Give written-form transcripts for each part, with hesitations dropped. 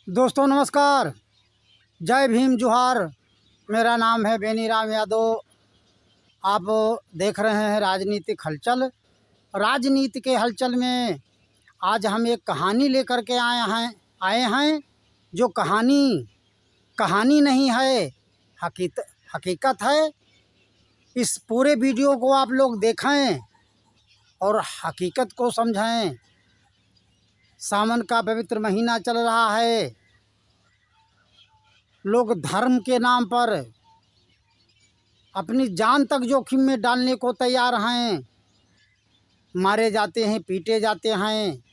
दोस्तों नमस्कार, जय भीम जोहार। मेरा नाम है बेनीराम यादव। आप देख रहे हैं राजनीतिक हलचल। राजनीति के हलचल में आज हम एक कहानी लेकर के आए हैं जो कहानी नहीं है, हकीकत है। इस पूरे वीडियो को आप लोग देखें और हकीकत को समझें। सावन का पवित्र महीना चल रहा है। लोग धर्म के नाम पर अपनी जान तक जोखिम में डालने को तैयार हैं। मारे जाते हैं, पीटे जाते हैं।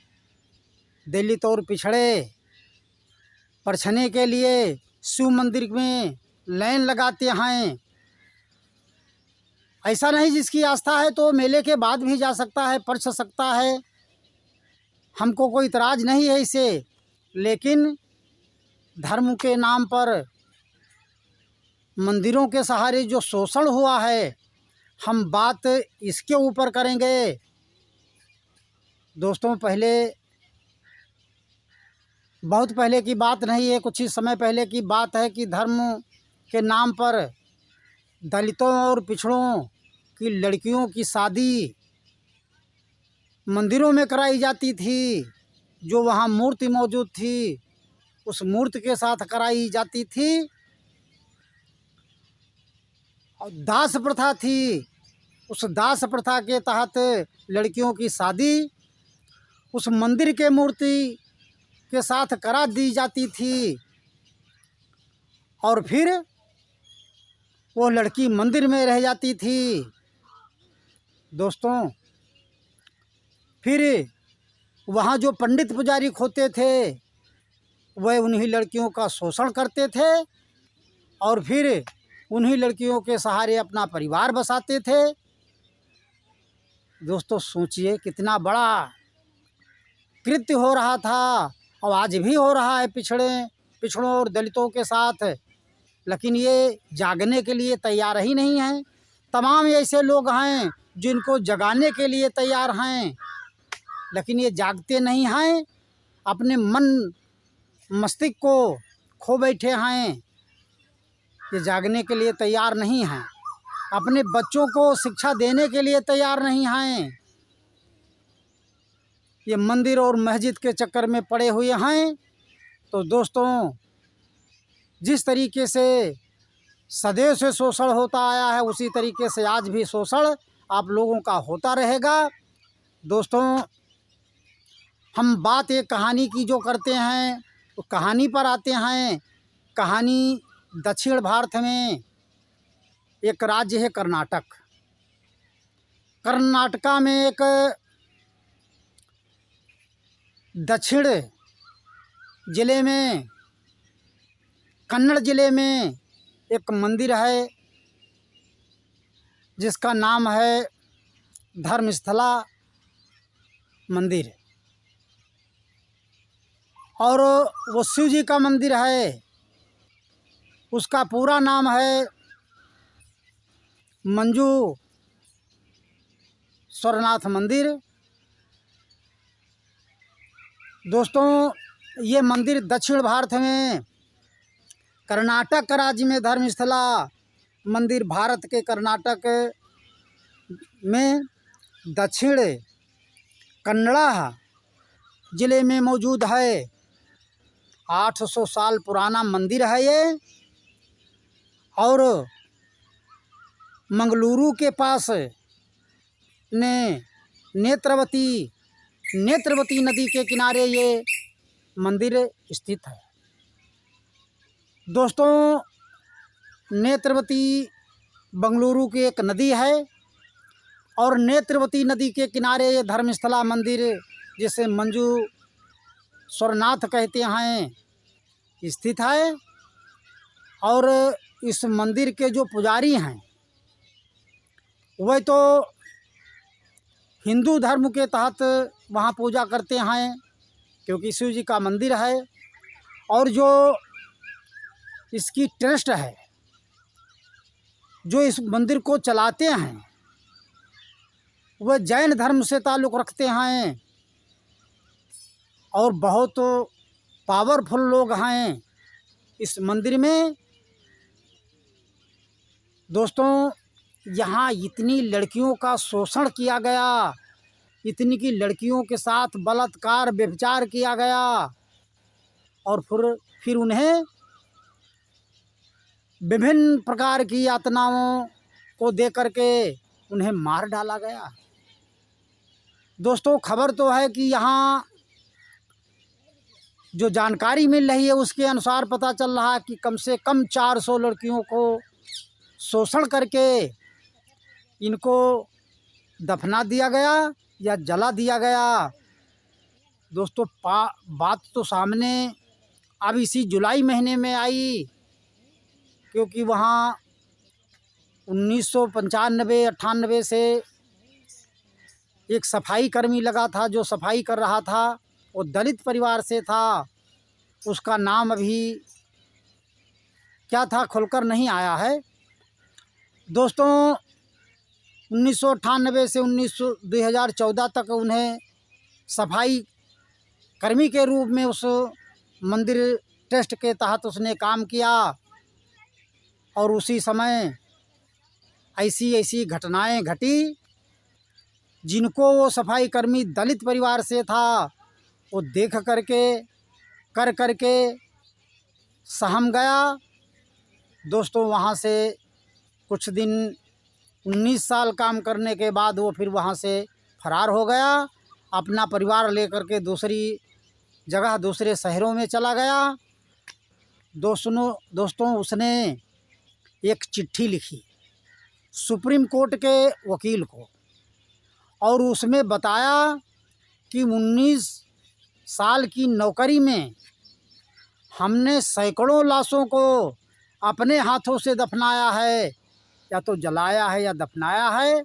दलित और पिछड़े परछने के लिए शिव मंदिर में लाइन लगाते हैं। ऐसा नहीं, जिसकी आस्था है तो मेले के बाद भी जा सकता है, परछ सकता है। हमको कोई इतराज़ नहीं है इसे, लेकिन धर्म के नाम पर मंदिरों के सहारे जो शोषण हुआ है, हम बात इसके ऊपर करेंगे। दोस्तों, बहुत पहले की बात नहीं है, कुछ ही समय पहले की बात है कि धर्म के नाम पर दलितों और पिछड़ों की लड़कियों की शादी मंदिरों में कराई जाती थी। जो वहाँ मूर्ति मौजूद थी, उस मूर्ति के साथ कराई जाती थी। और दास प्रथा थी। उस दास प्रथा के तहत लड़कियों की शादी उस मंदिर के मूर्ति के साथ करा दी जाती थी। और फिर वो लड़की मंदिर में रह जाती थी। दोस्तों, फिर वहाँ जो पंडित पुजारी होते थे, वह उन्हीं लड़कियों का शोषण करते थे और फिर उन्हीं लड़कियों के सहारे अपना परिवार बसाते थे। दोस्तों, सोचिए कितना बड़ा कृत्य हो रहा था और आज भी हो रहा है पिछड़ों और दलितों के साथ। लेकिन ये जागने के लिए तैयार ही नहीं हैं। तमाम ऐसे लोग हैं जिनको जगाने के लिए तैयार हैं, लेकिन ये जागते नहीं हैं। अपने मन मस्तिष्क को खो बैठे हैं। ये जागने के लिए तैयार नहीं हैं। अपने बच्चों को शिक्षा देने के लिए तैयार नहीं हैं। ये मंदिर और मस्जिद के चक्कर में पड़े हुए हैं। तो दोस्तों, जिस तरीके से सदैव से शोषण होता आया है, उसी तरीके से आज भी शोषण आप लोगों का होता रहेगा। दोस्तों, हम बात एक कहानी की जो करते हैं, तो कहानी पर आते हैं। कहानी दक्षिण भारत में एक राज्य है कर्नाटक। कर्नाटका में एक दक्षिण ज़िले में, कन्नड़ ज़िले में एक मंदिर है जिसका नाम है धर्मस्थला मंदिर। और वो शिव जी का मंदिर है। उसका पूरा नाम है मंजूश्वरनाथ मंदिर। दोस्तों, ये मंदिर दक्षिण भारत में कर्नाटक राज्य में धर्मस्थला मंदिर भारत के कर्नाटक में दक्षिण कन्नड़ा ज़िले में मौजूद है। 800 साल पुराना मंदिर है ये। और मंगलुरु के पास नेत्रवती नदी के किनारे ये मंदिर स्थित है। दोस्तों, नेत्रवती बंगलुरु की एक नदी है और नेत्रवती नदी के किनारे ये धर्मस्थला मंदिर, जिसे मंजूश्वरनाथ कहते हैं, स्थित है। और इस मंदिर के जो पुजारी हैं, वह तो हिंदू धर्म के तहत वहाँ पूजा करते हैं, क्योंकि शिव जी का मंदिर है। और जो इसकी ट्रस्ट है, जो इस मंदिर को चलाते हैं, वह जैन धर्म से ताल्लुक़ रखते हैं और बहुत पावरफुल लोग हैं इस मंदिर में। दोस्तों, यहाँ इतनी लड़कियों का शोषण किया गया, इतनी की लड़कियों के साथ बलात्कार व्यभिचार किया गया, और फिर उन्हें विभिन्न प्रकार की यातनाओं को दे करके उन्हें मार डाला गया। दोस्तों, खबर तो है कि यहाँ जो जानकारी मिल रही है उसके अनुसार पता चल रहा है कि कम से कम 400 लड़कियों को शोषण करके इनको दफना दिया गया या जला दिया गया। दोस्तों, बात तो सामने अब इसी जुलाई महीने में आई, क्योंकि वहाँ 1995-98 से एक सफाई कर्मी लगा था जो सफाई कर रहा था, वो दलित परिवार से था। उसका नाम अभी क्या था खुलकर नहीं आया है। दोस्तों, 1998 से 2014 तक उन्हें सफाई कर्मी के रूप में उस मंदिर ट्रस्ट के तहत उसने काम किया, और उसी समय ऐसी ऐसी घटनाएं घटी जिनको वो सफाई कर्मी दलित परिवार से था, वो देख करके सहम गया। दोस्तों, वहाँ से कुछ दिन 19 साल काम करने के बाद वो फिर वहाँ से फरार हो गया, अपना परिवार लेकर के दूसरी जगह दूसरे शहरों में चला गया। दोस्तों, उसने एक चिट्ठी लिखी सुप्रीम कोर्ट के वकील को, और उसमें बताया कि 19 साल की नौकरी में हमने सैकड़ों लाशों को अपने हाथों से दफनाया है, या तो जलाया है या दफनाया है।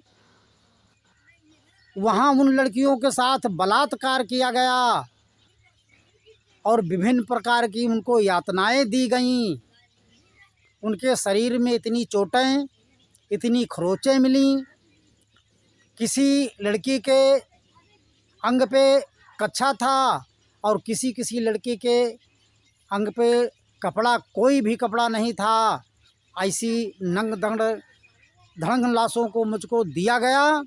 वहाँ उन लड़कियों के साथ बलात्कार किया गया और विभिन्न प्रकार की उनको यातनाएं दी गईं। उनके शरीर में इतनी चोटें, इतनी खरोंचें मिलीं। किसी लड़की के अंग पे कच्छा था और किसी लड़की के अंग पे कपड़ा, कोई भी कपड़ा नहीं था। ऐसी नंग धड़ंग लाशों को मुझको दिया गया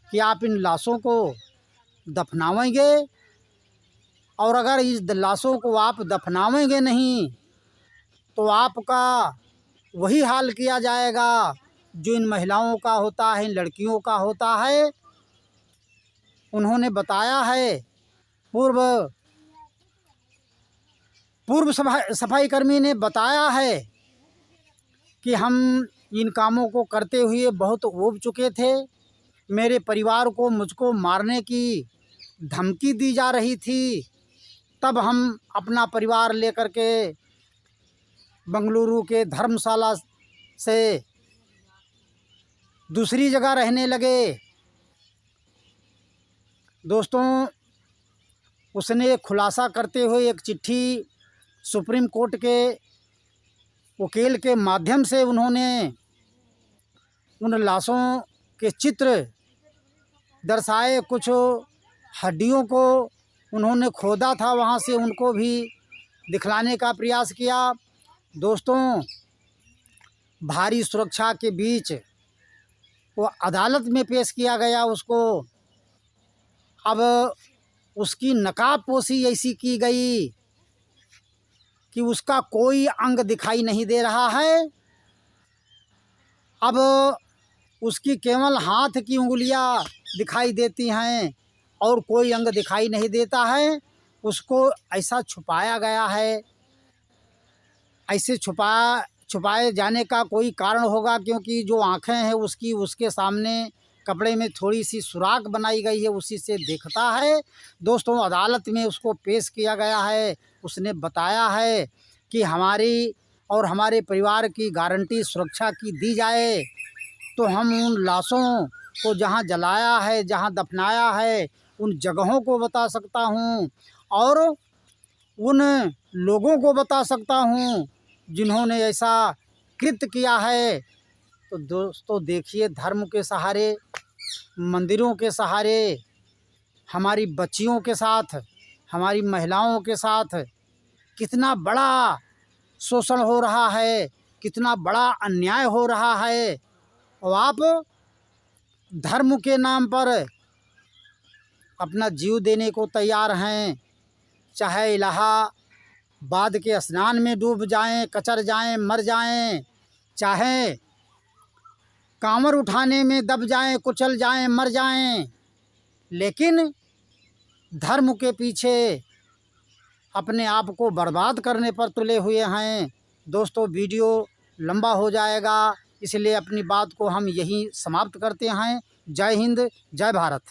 कि आप इन लाशों को दफनावेंगे, और अगर इस लाशों को आप दफनावेंगे नहीं तो आपका वही हाल किया जाएगा जो इन महिलाओं का होता है, इन लड़कियों का होता है। उन्होंने बताया है, पूर्व सफाई कर्मी ने बताया है कि हम इन कामों को करते हुए बहुत ऊब चुके थे। मेरे परिवार को मुझको मारने की धमकी दी जा रही थी। तब हम अपना परिवार लेकर के बंगलुरु के धर्मशाला से दूसरी जगह रहने लगे। दोस्तों, उसने खुलासा करते हुए एक चिट्ठी सुप्रीम कोर्ट के वकील के माध्यम से उन्होंने उन लाशों के चित्र दर्शाए। कुछ हड्डियों को उन्होंने खोदा था, वहाँ से उनको भी दिखलाने का प्रयास किया। दोस्तों, भारी सुरक्षा के बीच वो अदालत में पेश किया गया उसको। अब उसकी नकाबपोशी ऐसी की गई कि उसका कोई अंग दिखाई नहीं दे रहा है। अब उसकी केवल हाथ की उंगलियां दिखाई देती हैं और कोई अंग दिखाई नहीं देता है। उसको ऐसा छुपाया गया है। ऐसे छुपाए जाने का कोई कारण होगा, क्योंकि जो आँखें हैं उसके सामने कपड़े में थोड़ी सी सुराख बनाई गई है, उसी से देखता है। दोस्तों, अदालत में उसको पेश किया गया है। उसने बताया है कि हमारी और हमारे परिवार की गारंटी सुरक्षा की दी जाए तो हम उन लाशों को जहाँ जलाया है, जहाँ दफनाया है, उन जगहों को बता सकता हूँ और उन लोगों को बता सकता हूँ जिन्होंने ऐसा कृत्य किया है। तो दोस्तों, देखिए, धर्म के सहारे, मंदिरों के सहारे, हमारी बच्चियों के साथ, हमारी महिलाओं के साथ कितना बड़ा शोषण हो रहा है, कितना बड़ा अन्याय हो रहा है, और आप धर्म के नाम पर अपना जीव देने को तैयार हैं। चाहे इलाहाबाद के स्नान में डूब जाएं, कचर जाएं, मर जाएं, चाहे कांवर उठाने में दब जाएं, कुचल जाएं, मर जाएं, लेकिन धर्म के पीछे अपने आप को बर्बाद करने पर तुले हुए हैं। दोस्तों, वीडियो लंबा हो जाएगा, इसलिए अपनी बात को हम यहीं समाप्त करते हैं। जय हिंद, जय भारत।